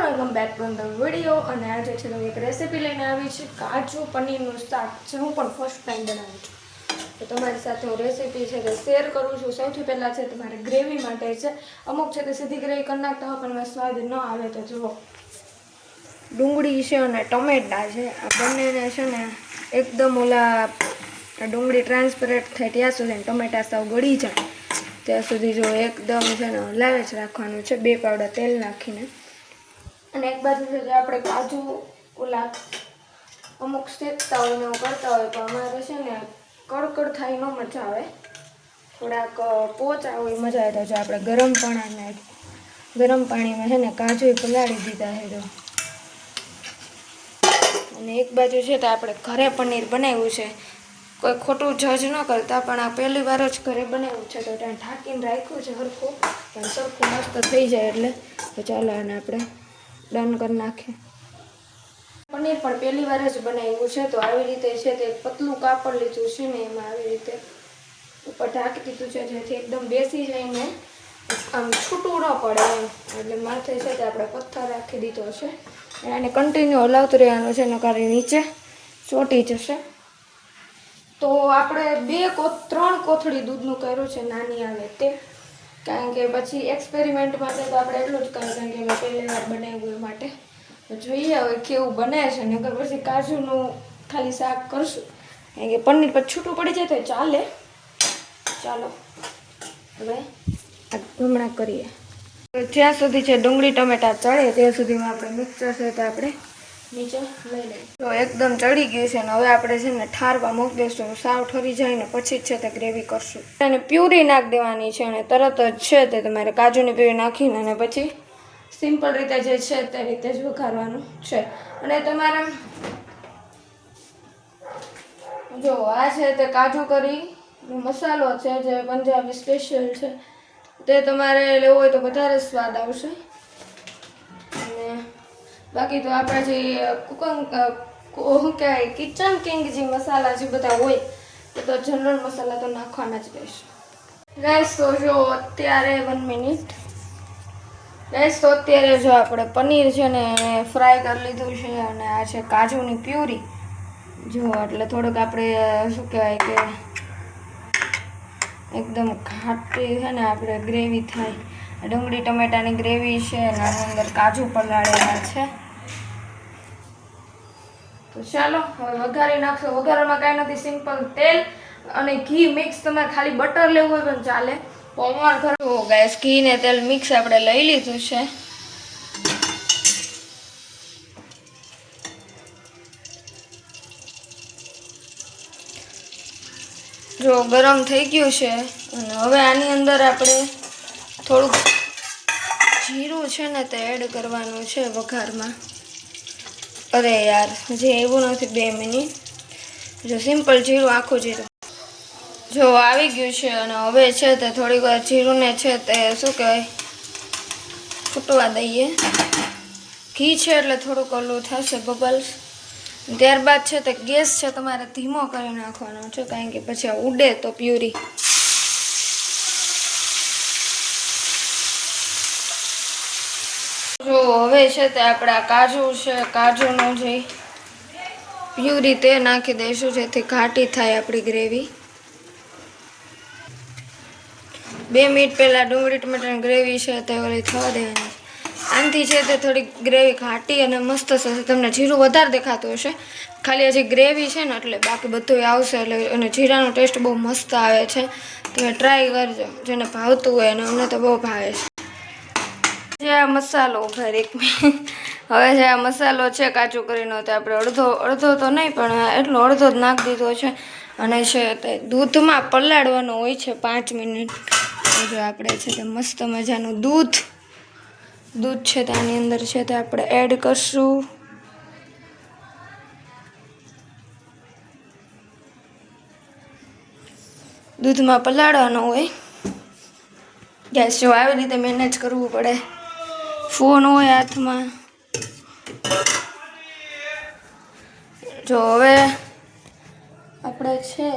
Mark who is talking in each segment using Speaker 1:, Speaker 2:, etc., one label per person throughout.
Speaker 1: Welcome back to the video. અને આજે છે એક રેસીપી લઈને આવી છે કાજુ પનીરનું શાક, જે હું પણ ફર્સ્ટ ટાઈમ બનાવું છું. તો તમારી સાથે હું રેસીપી છે તે શેર કરું છું. સૌથી પહેલાં છે તમારે ગ્રેવી માટે છે, અમુક છે તે સીધી ગ્રેવી કરી નાખતા હોય પણ સ્વાદ ન આવે તો જુઓ, ડુંગળી છે અને ટમેટા છે, આ બંનેને છે ને એકદમ ડુંગળી ટ્રાન્સપરેટ થાય ત્યાં સુધી, ટમેટા સાવ ગળી જાય ત્યાં સુધી જો એકદમ છે ને હલાવે જ રાખવાનું છે, 2 પાવડા તેલ નાખીને. અને એક બાજુ છે જે આપણે કાજુ અમુક શેકતા હોય ને એવું કરતા હોય, તો અમારે છે ને કડકડ થાય ન મજા આવે, થોડાક પોચા હોય મજા આવે. તો જો આપણે ગરમ પાણીમાં છે ને કાજુ પલાળી દીધા છે તો. અને એક બાજુ છે તો આપણે ઘરે પનીર બનાવ્યું છે, કોઈ ખોટું જજ ન કરતા, પણ આ પહેલી વાર જ ઘરે બનાવ્યું છે તો ત્યાં ઢાંકીને રાખ્યું છે સરખું, પણ સરખું મસ્ત થઈ જાય એટલે. તો ચાલો આને આપણે ડન કરી નાખીએ. પનીર પણ પહેલી વાર જ બનાવ્યું છે, તો આવી રીતે છે તે પતલું કાપડ લીધું છે ને એમાં આવી રીતે ઉપર ઢાંકી દીધું છે, જેથી એકદમ બેસી જઈને આમ છૂટું ન પડે એમ. એટલે માથે છે તે આપણે પથ્થર રાખી દીધો છે, અને કન્ટિન્યુ હલાવતું રહેવાનું છે, નકર નીચે ચોંટી જશે. તો આપણે 3 કોથળી દૂધનું કર્યું છે, નાની આવે તે, કારણ કે પછી એક્સપેરિમેન્ટ માટે તો આપણે એટલું જ કરીએ, કારણ કે પહેલી વાર બનાવ્યું એ માટે. તો જોઈએ હવે કેવું બને છે, નકર પછી કાજુનું ખાલી શાક કરશું, કારણ કે પનીર પછી છૂટું પડી જાય તો ચાલે. ચાલો હવે હમણાં કરીએ. જ્યાં સુધી છે ડુંગળી ટમેટા ચડે ત્યાં સુધીમાં આપણે મિક્સર છે તો આપણે નીચે લઈ લઈએ. તો એકદમ ચડી ગયું છે ને હવે આપણે છે ને ઠારવા મૂકી દઈશું, સાવ ઠરી જાય ને પછી જ છે તે ગ્રેવી કરશું. અને પ્યુરી નાખી દેવાની છે, અને તરત જ છે તે તમારે કાજુની પ્યુરી નાખીને અને પછી સિમ્પલ રીતે જે છે તે રીતે જ વઘારવાનું છે. અને તમારે જો આ છે તે કાજુ કરી મસાલો છે, જે પંજાબી સ્પેશિયલ છે, તે તમારે લેવો હોય તો વધારે સ્વાદ આવશે. અને બાકી તો આપણા જે શું કહેવાય કિચન કિંગ જે મસાલા જે બધા હોય એ તો જનરલ મસાલા તો નાખવાના જ રહેશે. ગેસ તો જો અત્યારે 1 મિનિટ. ગેસ તો અત્યારે જો આપણે પનીર છે ને ફ્રાય કરી લીધું છે, અને આ છે કાજુની પ્યુરી. જો એટલે થોડુંક આપણે શું કહેવાય કે એકદમ ઘાટી છે ને આપણે ગ્રેવી થાય. ડુંગળી ટમેટાની ગ્રેવી છે અને આની અંદર કાજુ પલાળેલા છે. તો ચાલો હવે વઘારી નાખશો. વઘારવામાં કાંઈ નથી, સિમ્પલ તેલ અને ઘી મિક્સ. તમારે ખાલી બટર લેવું હોય પણ ચાલે. ગેસ ઘી ને તેલ મિક્સ આપણે લઈ લીધું છે. જો ગરમ થઈ ગયું છે, અને હવે આની અંદર આપણે થોડુંક જીરું છે ને તે એડ કરવાનું છે વઘારમાં. અરે યાર હજી એવું નથી, 2 મિનિટ. જો સિમ્પલ જીરું, આખું જીરું જો આવી ગયું છે. અને હવે છે તે થોડીક વાર જીરુંને છે તે શું કહેવાય ફૂટવા દઈએ. ઘી છે એટલે થોડુંક ઓલું થશે બબલ્સ. ત્યારબાદ છે તે ગેસ છે તમારે ધીમો કરી નાખવાનો છે, કારણ કે પછી ઉડે તો પ્યુરી. જો હવે છે તે આપણા કાજુ છે, કાજુનો જે પ્યુરી તે નાખી દઈશું, જેથી ઘાટી થાય આપણી ગ્રેવી. 2 મિનિટ પહેલાં ડુંગળી ટમેટાની ગ્રેવી છે તે ઓલી થવા દેવાની. આનાથી છે તે થોડીક ગ્રેવી ઘાટી અને મસ્ત થશે. તમને જીરું વધારે દેખાતું હશે, ખાલી હજી ગ્રેવી છે ને એટલે, બાકી બધું આવશે. એટલે અને જીરાનો ટેસ્ટ બહુ મસ્ત આવે છે, તમે ટ્રાય કરજો. જેને ભાવતું હોય, અને અમને તો બહુ ભાવે છે. જે આ મસાલો હવે જે આ મસાલો છે કાજુ કરીનો, તે આપણે અડધો તો નહીં પણ અડધો જ નાખી દીધો છે. અને છે તે દૂધમાં પલાળવાનું હોય છે 5 મિનિટ. જો આપણે છે તે મસ્ત મજાનું દૂધ છે તે આની અંદર છે તે આપણે એડ કરશું. દૂધમાં પલાળવાનું હોય. ગેસ જો આવી રીતે મેનેજ કરવું પડે. ફોન હોય હાથમાં. જો હવે આપણે છે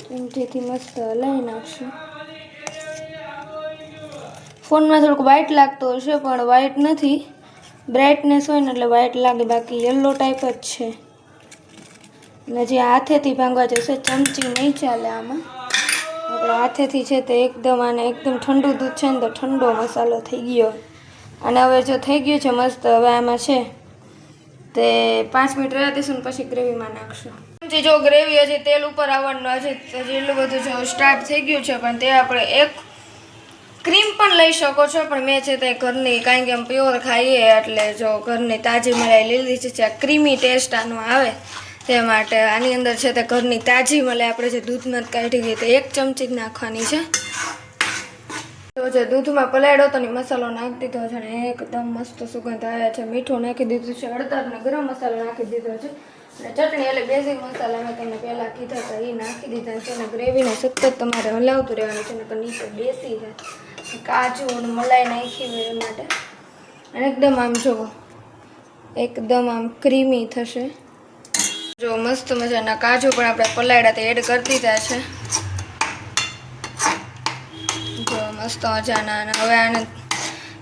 Speaker 1: ચમચીથી મસ્ત હલાવી નાખશું. ફોનમાં થોડુંક વ્હાઇટ લાગતું હશે પણ વ્હાઇટ નથી, બ્રાઇટનેસ હોય ને એટલે વ્હાઇટ લાગે, બાકી યલો ટાઈપ જ છે. અને જે હાથેથી ભાંગવા જશે, ચમચી નહીં ચાલે આમાં. આપણે હાથેથી છે તે એકદમ આને એકદમ ઠંડુ દૂધ છે ને તો ઠંડો મસાલો થઈ ગયો. અને હવે જો થઈ ગયું છે મસ્ત, હવે આમાં છે તે 5 મિનિટ રહેવા દઈશું ને પછી ગ્રેવીમાં નાખશું. જો ગ્રેવી હજી તેલ ઉપર આવવાનું હજી એટલું બધું જો સ્ટાર્ટ થઈ ગયું છે, પણ તે આપણે એક ક્રીમ પણ લઈ શકો છો, પણ મેં છે તે ઘરની, કારણ કે આમ પ્યોર ખાઈએ એટલે જો ઘરની તાજી મલાઈ લીધી છે. ક્રીમી ટેસ્ટ આનો આવે તે માટે આની અંદર છે તે ઘરની તાજી મલાઈ આપણે જે દૂધમાં કાઢી ગઈ તે 1 ચમચી જ નાખવાની છે. તો જે દૂધમાં પલાળ્યો તો ને મસાલો નાખી દીધો છે ને એકદમ મસ્ત સુગંધ આવે છે. મીઠું નાખી દીધું છે, હળદર ને ગરમ મસાલો નાખી દીધો છે, અને ચટણી એટલે બેઝિક મસાલા મેં તમને પહેલાં કીધા હતા એ નાખી દીધા છે. અને ગ્રેવીને સતત તમારે હલાવતું રહેવાનું છે, ને નીચે બેસી જાય. કાજુ અને મલાઈ નાખી હોય એ માટે. અને એકદમ આમ જુઓ, એકદમ આમ ક્રીમી થશે. જો મસ્ત મજાના કાજુ પણ આપણે પલાળ્યા તે એડ કરી દીધા છે. જો મસ્ત મજાના. અને હવે આને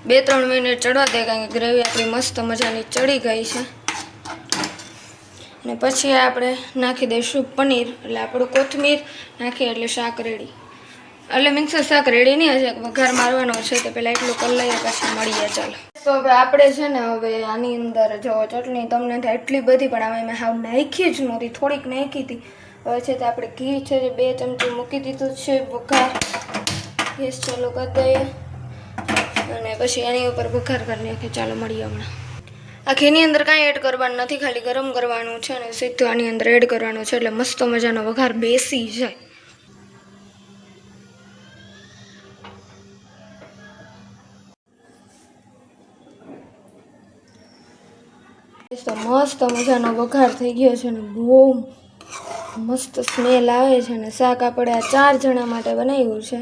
Speaker 1: 2-3 મિનિટ ચડવા દે, કારણ કે ગ્રેવી આપણી મસ્ત મજાની ચડી ગઈ છે. અને પછી આપણે નાખી દઈશું પનીર, એટલે આપણું કોથમીર નાખીએ એટલે શાક રેડી. એટલે મીન્સ શાક રેડી નહીં, હશે વઘાર મારવાનો છે તો પહેલાં એટલું કરી લઈએ પછી મળીએ. ચાલો તો હવે આપણે છે ને હવે આની અંદર જો ચટણી તમને થાય એટલી બધી, પણ આમાં મેં હાવ નાખી જ નહોતી, થોડીક નાખી હતી. હવે છે તો આપણે ઘી છે જે 2 ચમચી મૂકી દીધું છે વઘાર. ગેસ ચાલુ કરી દઈએ અને પછી એની ઉપર વઘાર કરી નાખીએ. ચાલો મળીએ હમણાં. આ ઘીની અંદર કાંઈ એડ કરવાનું નથી, ખાલી ગરમ કરવાનું છે અને સીધું આની અંદર એડ કરવાનું છે, એટલે મસ્ત મજાનો વઘાર બેસી જાય. તો મસ્ત મજાનો વઘાર થઈ ગયો છે ને બહુ મસ્ત સ્મેલ આવે છે. ને શાક આપણે આ 4 જણા માટે બનાવ્યું છે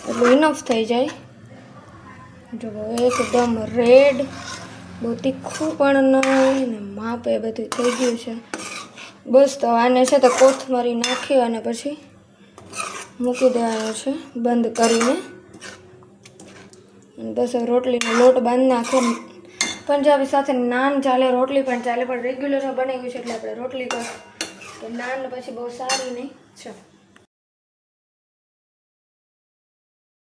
Speaker 1: એટલું ઇનફ થઈ જાય. જો એકદમ રેડ, બહુ તીખું પણ નહીં ને માપે બધું થઈ ગયું છે. બસ તો આને છે તો કોથમરી નાખી અને પછી મૂકી દેવાનું છે બંધ કરીને. અને બસ રોટલીનો લોટ બાંધી નાખો. પંજાબી સાથે નાન ચાલે, રોટલી પણ ચાલે, પણ રેગ્યુલર બનાવ્યું છે એટલે આપણે રોટલી તો નાન પછી બહુ સારી નહીં છે.